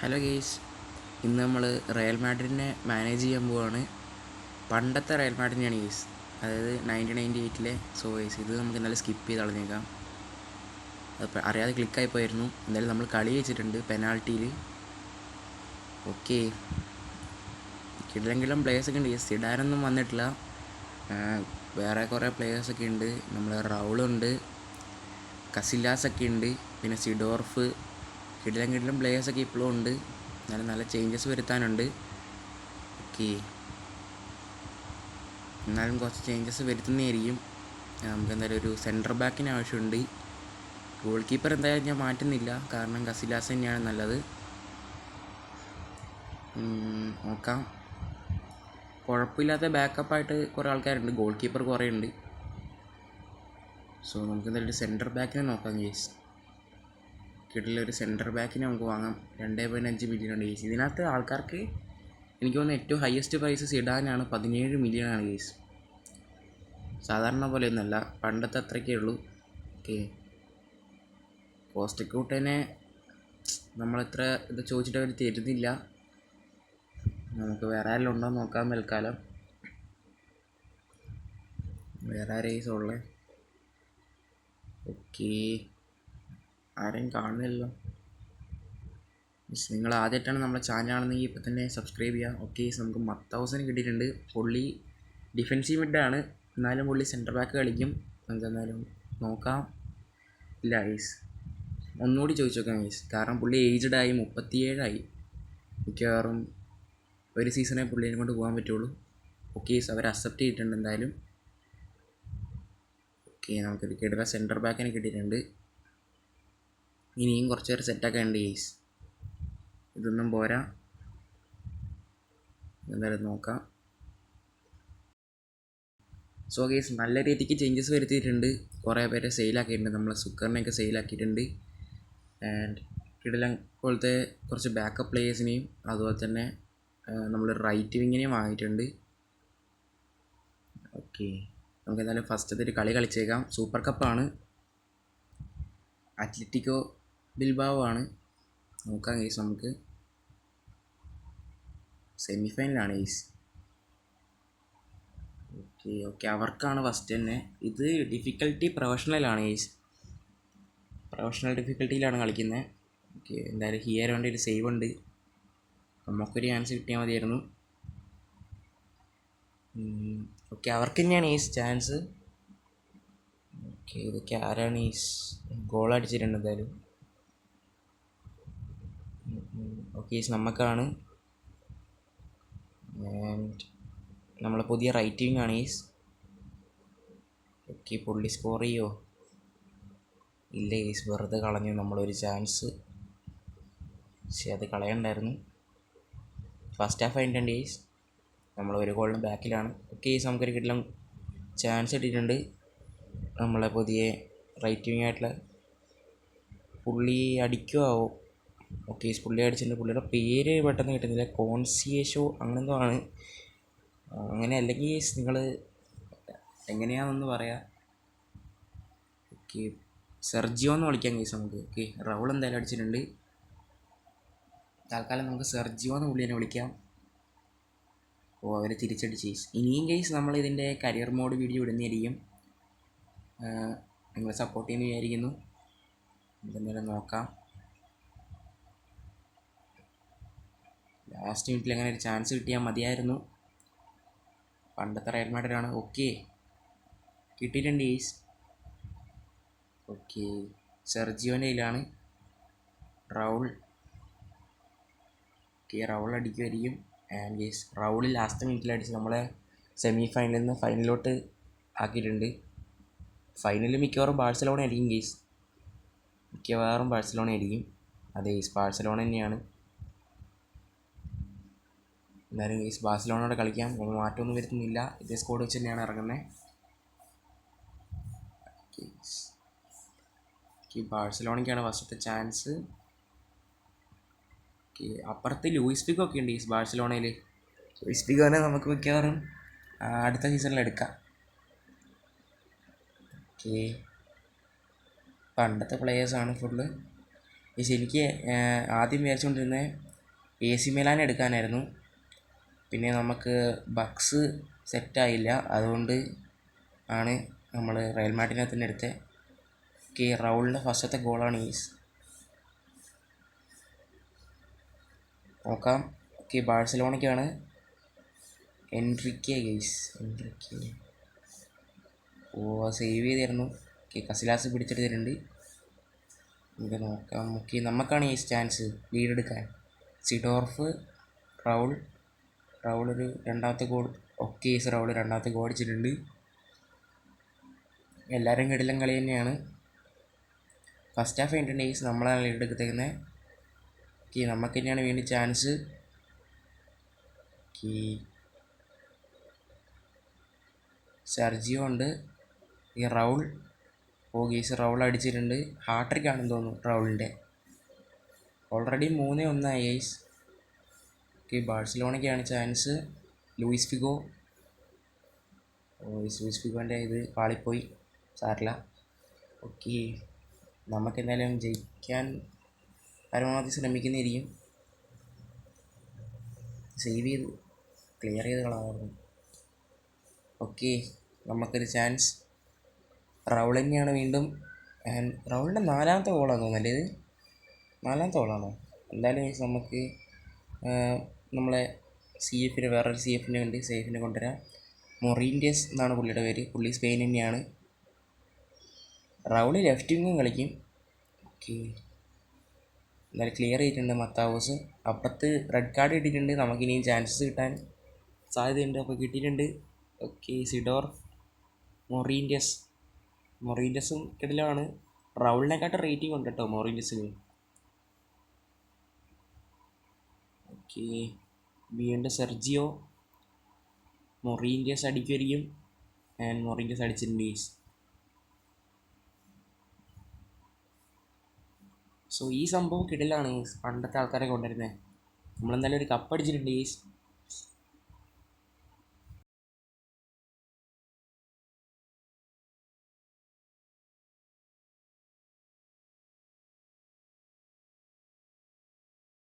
Hello guys, ഇന്ന് നമ്മൾ Real മാഡ്രിഡിനെ manage ചെയ്യാൻ പോവുകയാണ്. പണ്ടത്തെ റയൽ മാഡ്രിഡിനെയാണ് ഗെയ്സ്, അതായത് 1998-ലെ. സോ ഗെയ്സ്, ഇത് നമുക്ക് ഇന്നലെ സ്കിപ്പ് ചെയ്ത് കളഞ്ഞേക്കാം. അത് അറിയാതെ ക്ലിക്കായി പോയിരുന്നു. എന്തായാലും നമ്മൾ കളി വെച്ചിട്ടുണ്ട് പെനാൾട്ടിയിൽ. ഓക്കെ, കിടിലെങ്കിലും പ്ലേയേഴ്സൊക്കെ ഉണ്ട് ഗെയ്സ്. സിഡാനൊന്നും വന്നിട്ടില്ല. വേറെ കുറേ പ്ലേയേഴ്സൊക്കെ ഉണ്ട്. നമ്മൾ റൗളുണ്ട്, കസില്ലാസൊക്കെ ഉണ്ട്, പിന്നെ സിഡോർഫ്. കിടിലം പ്ലേയേഴ്സൊക്കെ ഇപ്പോഴും ഉണ്ട്. എന്നാലും നല്ല ചേഞ്ചസ് വരുത്താനുണ്ട്. ഓക്കെ, എന്നാലും കുറച്ച് ചേഞ്ചസ് വരുത്തുന്നതായിരിക്കും. നമുക്ക് എന്തായാലും ഒരു സെൻറ്റർ ബാക്കിന് ആവശ്യമുണ്ട്. ഗോൾ കീപ്പർ എന്തായാലും ഞാൻ മാറ്റുന്നില്ല, കാരണം കസിലാസ് തന്നെയാണ് നല്ലത്. നോക്കാം. കുഴപ്പമില്ലാത്ത ബാക്കപ്പായിട്ട് കുറേ ആൾക്കാരുണ്ട്. ഗോൾ കീപ്പർ കുറേ ഉണ്ട്. സോ നമുക്ക് എന്തായാലും ഒരു സെൻറ്റർ ബാക്കിനെ നോക്കാം ഗെയ്സ്. കിടിലൊരു സെൻറ്റർ ബാക്കിനെ നമുക്ക് വാങ്ങാം. 2.5 മില്യൺ ഉണ്ട് ഗെയ്സ്. ഇതിനകത്ത് ആൾക്കാർക്ക് എനിക്ക് തോന്നുന്നു ഏറ്റവും ഹയസ്റ്റ് പ്രൈസ് സിഡാനാണ്. 17 മില്യണാണ് ഗെയ്സ്. സാധാരണ പോലെ ഒന്നുമല്ല, പണ്ടത്തെ അത്രയ്ക്കേ ഉള്ളൂ. ഓക്കെ, കോസ്റ്റക്കൂട്ടനെ നമ്മളെത്ര ഇത് ചോദിച്ചിട്ട് അവർ തരുന്നില്ല. നമുക്ക് വേറെ ആരെങ്കിലും ഉണ്ടോ നോക്കാം തൽക്കാലം. വേറെ ആരെയും ഉള്ളത്? ഓക്കെ, ആരെയും കാണുന്നില്ലല്ലോ. നിങ്ങൾ ആദ്യമായിട്ടാണ് നമ്മളെ ചാനലാണെന്നെങ്കിൽ ഇപ്പോൾ തന്നെ സബ്സ്ക്രൈബ് ചെയ്യുക. ഓക്കെ, നമുക്ക് 10,000 കിട്ടിയിട്ടുണ്ട്. പുള്ളി ഡിഫെൻസീവ് മിഡാണ്, എന്നാലും പുള്ളി സെൻറ്റർ ബാക്ക് കളിക്കും. നമുക്ക് എന്തായാലും നോക്കാം. ഇല്ല ഗൈസ്, ഒന്നുകൂടി ചോദിച്ചു നോക്കാം ഗൈസ്, കാരണം പുള്ളി ഏജ്ഡായി, 37 മിക്കവാറും ഒരു സീസണേ പുള്ളിനെ കൊണ്ട് പോകാൻ പറ്റുള്ളൂ. ഓക്കെ, അവർ അക്സെപ്റ്റ് ചെയ്തിട്ടുണ്ട് എന്തായാലും. ഓക്കെ, നമുക്കൊരു കിടന്ന സെൻറ്റർ ബാക്കിനെ കിട്ടിയിട്ടുണ്ട്. ഇനിയും കുറച്ച് പേര് സെറ്റാക്കാൻ ഉണ്ട് ഗൈസ്. ഇതൊന്നും പോരാ, എന്തായാലും നോക്കാം. സോ ഗൈസ്, നല്ല രീതിക്ക് ചേഞ്ചസ് വരുത്തിയിട്ടുണ്ട്. കുറേ പേരെ സെയിലാക്കിയിട്ടുണ്ട്. നമ്മളെ സുക്കറിനെയൊക്കെ സെയിലാക്കിയിട്ടുണ്ട്. ആൻഡ് കിടിലൻ പോലത്തെ കുറച്ച് ബാക്കപ്പ് പ്ലേയേഴ്സിനെയും അതുപോലെ തന്നെ നമ്മൾ റൈറ്റ് വിങ്ങിനെയും വാങ്ങിയിട്ടുണ്ട്. ഓക്കെ, നമുക്ക് എന്തായാലും ഫസ്റ്റത്തെ ഒരു കളി കളിച്ചേക്കാം. സൂപ്പർ കപ്പാണ്, അത്ലറ്റിക്കോ ബിൽബാവോ ആണ്. നോക്കാം ഗൈസ്, നമുക്ക് സെമി ഫൈനലാണ് ഗൈസ്. ഓക്കെ, അവർക്കാണ് ഫസ്റ്റ് തന്നെ. ഇത് ഡിഫിക്കൽട്ടി പ്രൊഫഷണലാണ് ഗൈസ്, പ്രൊഫഷണൽ ഡിഫിക്കൽട്ടിയിലാണ് കളിക്കുന്നത്. ഓക്കെ, എന്തായാലും ഹിയർ വേണ്ടി ഒരു സേവ് ഉണ്ട്. നമുക്കൊരു ചാൻസ് കിട്ടിയാൽ മതിയായിരുന്നു. ഓക്കെ, അവർക്ക് തന്നെയാണ് ഈസ് ചാൻസ്. ഓക്കെ, ഇതൊക്കെ ആരാണ് ഈസ് ഗോൾ അടിച്ചിട്ടുണ്ട് എന്തായാലും. ഓക്കെ, ഈസ് നമുക്കാണ്. ആൻഡ് നമ്മളെ പുതിയ റൈറ്റ് വിങ് ആണ് ഈസ്. ഓക്കെ, പുള്ളി സ്കോർ ചെയ്യുമോ? ഇല്ല ഈസ്, വെറുതെ കളഞ്ഞു നമ്മളൊരു ചാൻസ്. പക്ഷേ അത് കളയണ്ടായിരുന്നു. ഫസ്റ്റ് ഹാഫ് ആയിട്ടുണ്ട് ഈസ്, നമ്മൾ ഒരു ഗോളിന് ബാക്കിലാണ്. ഓക്കെ ഈസ്, നമുക്കൊരു കിട്ടില്ല ചാൻസ് കിട്ടിയിട്ടുണ്ട്. നമ്മളെ പുതിയ റൈറ്റ് വിങ് ആയിട്ടുള്ള പുള്ളി അടിക്കുമോ? ഓക്കെ, പുള്ളി അടിച്ചിട്ടുണ്ട്. പുള്ളിയുടെ പേര് പെട്ടെന്ന് കിട്ടുന്നില്ല. കോൺസിയേഷോ അങ്ങനെന്തോ ആണ്. അങ്ങനെ അല്ലെങ്കിൽ നിങ്ങൾ എങ്ങനെയാണെന്ന് പറയാം. ഓക്കെ, സെർജിയോ എന്ന് വിളിക്കാം കേസ് നമുക്ക്. ഓക്കെ, റൗൾ എന്തായാലും അടിച്ചിട്ടുണ്ട്. തൽക്കാലം നമുക്ക് സെർജിയോ എന്ന് പുള്ളിനെ വിളിക്കാം. അവർ തിരിച്ചടിച്ച് കേസ്. ഇനിയും കേസ് നമ്മൾ ഇതിൻ്റെ കരിയർ മോഡ് വീഡിയോ ഇടുന്നതായിരിക്കും. നിങ്ങൾ സപ്പോർട്ട് ചെയ്യുന്ന വിചാരിക്കുന്നു. എന്തെങ്കിലും നോക്കാം. ലാസ്റ്റ് മിനിറ്റിൽ അങ്ങനെ ഒരു ചാൻസ് കിട്ടിയാൽ മതിയായിരുന്നു. പണ്ടത്തെ റയൽ മാഡ്രിഡാണ്. ഓക്കെ, കിട്ടിയിട്ടുണ്ട് ഈസ്. ഓക്കെ, സെർജിയോൻ്റെ കയ്യിലാണ് റൗൾ. ഓക്കെ, റൗൾ അടിക്കുമായിരിക്കും. ആൻഡ് ഈസ് റൗൾ ലാസ്റ്റ് മിനിറ്റിൽ അടിച്ച് നമ്മളെ സെമി ഫൈനലിൽ നിന്ന് ഫൈനലിലോട്ട് ആക്കിയിട്ടുണ്ട്. ഫൈനലിൽ മിക്കവാറും ബാഴ്സലോണ ആയിരിക്കും ഗെയ്സ്, മിക്കവാറും ബാഴ്സലോണ ആയിരിക്കും. അതെ ഗെയ്സ്, ബാഴ്സലോണ തന്നെയാണ്. എന്തായാലും ഗെയ്സ്, ബാഴ്സലോണയോടെ കളിക്കാം. നമ്മൾ മാറ്റമൊന്നും വരുത്തുന്നില്ല, ഇതേ സ്കോഡ് വെച്ച് തന്നെയാണ് ഇറങ്ങുന്നത്. ബാഴ്സലോണയ്ക്കാണ് ഫസ്റ്റത്തെ ചാൻസ്. ഓക്കെ, അപ്പുറത്ത് ലൂയിസ് ഫിഗോ ഒക്കെ ഉണ്ട് ഈ ബാഴ്സലോണയിൽ. ലൂയിസ് ഫിഗോനെ നമുക്ക് മിക്കവാറും അടുത്ത സീസണിൽ എടുക്കാം. ഓക്കെ, പണ്ടത്തെ പ്ലേയേഴ്സാണ് ഫുള്ള്. പക്ഷേ എനിക്ക് ആദ്യം വിചാരിച്ചുകൊണ്ടിരുന്നത് AC മിലാൻ എടുക്കാനായിരുന്നു. പിന്നെ നമുക്ക് ബക്സ് സെറ്റായില്ല, അതുകൊണ്ട് ആണ് നമ്മൾ റയൽ മാഡ്രിഡിനെ തന്നെ എടുത്തത്. ഓക്കെ, റൗളിൻ്റെ ഫസ്റ്റത്തെ ഗോളാണ് ഈസ്. നോക്കാം. ഓക്കെ, ബാഴ്സലോണയ്ക്കാണ്. Enrique guys, Enrique. സേവ് ചെയ്തിരുന്നു. ഓക്കെ, കസിലാസ് പിടിച്ചെടുത്തിട്ടുണ്ട്. നമുക്ക് നോക്കാം. ഓക്കെ, നമുക്കാണ് ഈ ചാൻസ് ലീഡ് എടുക്കാൻ. സിഡോർഫ്, റൗൾ ഒരു രണ്ടാമത്തെ ഗോൾ. ഓക്കെ, റൗൾ രണ്ടാമത്തെ ഗോൾ അടിച്ചിട്ടുണ്ട്. എല്ലാവരും കിടിലം കളി തന്നെയാണ്. ഫസ്റ്റ് ഹാഫ് കഴിഞ്ഞിട്ടുണ്ടെങ്കിൽ നമ്മളാണ് ലീഡ് എടുക്കുന്നത്. ഓക്കെ, നമുക്ക് തന്നെയാണ് വീണ്ടും ചാൻസ്. ഓക്കെ, സെർജിയോ ഉണ്ട്. ഈ റൗൾ. ഗെയ്സ് റൗൾ അടിച്ചിട്ടുണ്ട്. ഹാട്രിക് ആണെന്ന് തോന്നുന്നു റൗളിൻ്റെ. Already 3-1 guys. ഓക്കെ, ബാഴ്സലോണയ്ക്കാണ് ചാൻസ്. Luis Figo. ലൂയിസ് ഫിഗോൻ്റെ ഇത് പാളിപ്പോയി, സാറില്ല. ഓക്കെ, നമുക്ക് എന്തായാലും ജയിക്കാൻ പരമാവധി ശ്രമിക്കുന്നതായിരിക്കും. സേവ് ചെയ്ത് ക്ലിയർ ചെയ്ത് കളാറുണ്ട്. ഓക്കെ, നമുക്കൊരു ചാൻസ്. റൗൾ തന്നെയാണ് വീണ്ടും. റൗളിൻ്റെ 4ാമത്തെ ഗോളാണെന്ന് തോന്നുന്നല്ലേ ഇത്? 4ാമത്തെ ഗോളാണോ? എന്തായാലും നമുക്ക് നമ്മളെ CFന് വേറൊരു CFന് ഉണ്ട്, സേഫിനെ കൊണ്ടുവരാം. മൊറീൻഡ്യസ് എന്നാണ് പുള്ളിയുടെ പേര്. പുള്ളി സ്പെയിൻ തന്നെയാണ്. റൗൾ ലെഫ്റ്റ് വിങ്ങും കളിക്കും. ഓക്കെ, എന്തായാലും ക്ലിയർ ചെയ്തിട്ടുണ്ട് മത്താവോസ്. അപ്പുറത്ത് റെഡ് കാർഡ് കിട്ടിയിട്ടുണ്ട്. നമുക്കിനിയും ചാൻസസ് കിട്ടാൻ സാധ്യതയുണ്ട്. അപ്പോൾ കിട്ടിയിട്ടുണ്ട്. ഓക്കെ, സിഡോർ, മൊറീൻഡ്യസും കിടലാണ്. റൗളിനെക്കാട്ടും റേറ്റിംഗ് ഉണ്ട് കേട്ടോ മൊറീൻഡ്യസിന്. ഓക്കെ, വീണ്ടും സെർജിയോ. മൊറീൻഡ്യസ് അടിക്കുമായിരിക്കും. മൊറീൻഡ്യസ് അടിച്ചിട്ടുണ്ട്. സോ ഈ സംഭവം കിടലാണ്. പണ്ടത്തെ ആൾക്കാരെ കൊണ്ടുവരുന്നത്. നമ്മളെന്തായാലും ഒരു കപ്പ് അടിച്ചിട്ടുണ്ട്.